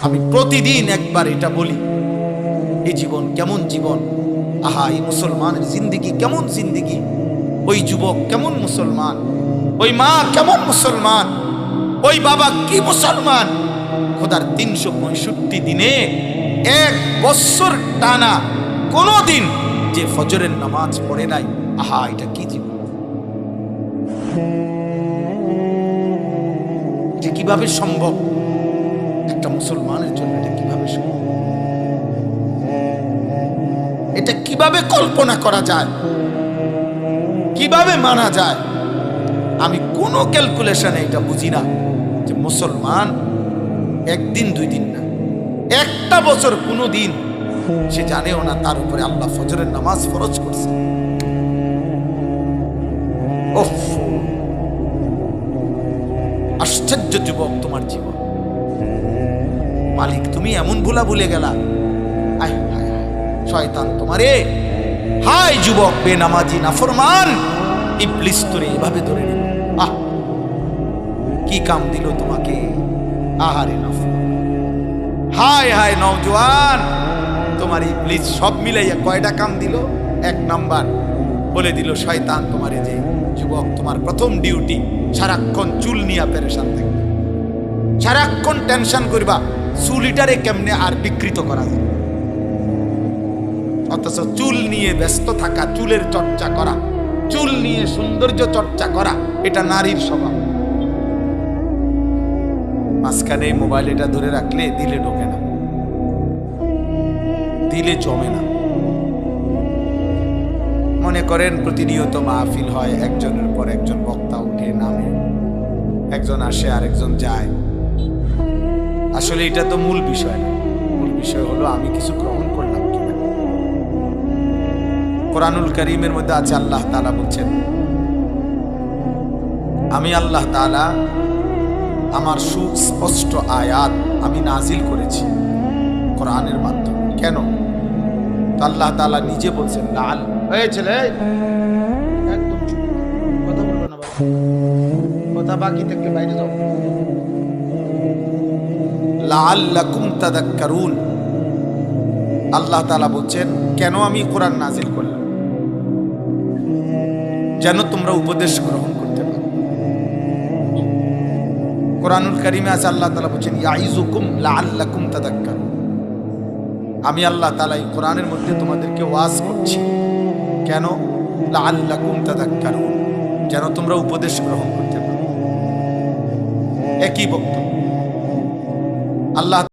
আমি প্রতিদিন একবার এটা বলি, এই জীবন কেমন জীবন, আহা এই মুসলমানের জিন্দিগি কেমন জিন্দিগি, ওই যুবক কেমন মুসলমান, ওই মা কেমন মুসলমান, ওই বাবা কি মুসলমান। খোদার 365 দিনে 1 বছর টানা কোনো দিন যে ফজরের নামাজ পড়ে নাই, আহা এটা কি জীবন, এটা কিভাবে সম্ভব একটা মুসলমানের জন্য, এটা কিভাবে সম্ভব, এটা কিভাবে কল্পনা করা যায়, কিভাবে মানা যায়। আমি কোনো ক্যালকুলেশনে এটা বুঝি না যে মুসলমান একদিন 2 দিন না, 1টা বছর কোনো দিন সে জানেও না তার উপরে আল্লাহ ফজরের নামাজ ফরজ করছে। ওহ আশ্চর্য যুবক তোমার জীবন, মালিক তুমি এমন ভুলা ভুলে গেলা। আয় হায় হায় শয়তান তোমারে, হায় যুবক বেনামাজি নাফরমান, ইবলিস তোরে এভাবে ধরে নিল। আহ কি কাম দিল তোমাকে, আহারে নাফরমান, হায় হায় নওজোয়ান, তোমার ইবলিস সব মিলাইয়া কয়টা কাম দিল। 1 নাম্বার বলে দিল শয়তান তোমারে যে যুবক তোমার প্রথম ডিউটি সারাক্ষণ চুল নিয়ে পেরেশান থাকবে, সারাক্ষণ টেনশন করবা চুলিটারে কেমনে আর বিকৃত করা যায়। অথচ চুল নিয়ে ব্যস্ত থাকা, চুলের চর্চা করা, চুল নিয়ে সৌন্দর্য চর্চা করা, এটা নারীর স্বভাব। মাঝখানে মোবাইল এটা ধরে রাখলে দিলে ঢোকে না, দিলে জমে না। মনে করেন প্রতিনিয়ত মাহফিল হয়, একজনের পর একজন বক্তা উঠে নামে, একজন আসে আরেকজন যায়। আসলে এটা তো মূল বিষয় না, মূল বিষয় হলো আমি কিছু গ্রহণ করলাম কিনা। কোরআনুল কারীমের মধ্যে আছে আল্লাহ তাআলা বলছেন, আমি আল্লাহ তাআলা আমার সুস্পষ্ট আয়াত আমি নাজিল করেছি কোরআনের মাধ্যমে। কেন? আল্লাহ তাআলা নিজে বলছেন, লাল এই ছেলে একদম চুপ, কথা বলবে না, কথা বাকি থেকে বাইরে যাও। লাআল্লাকুম তাযাক্কারুন, আল্লাহ তাআলা বলছেন কেন আমি কোরআন নাজিল করলাম, যেন তোমরা উপদেশ গ্রহণ করতে পারো। কোরআনুল কারীমে আছে আল্লাহ তাআলা বলছেন ইয়াইযুকুম লাআল্লাকুম তাযাক্কারুন, আমি আল্লাহ তাআলা এই কোরআনের মধ্যে তোমাদেরকে ওয়াজ করছি। কেন? লাআল্লাকুম তাযাক্কারুন, যেন তোমরা উপদেশ গ্রহণ করতে পারো। একই বক্তব্য আল্লাহ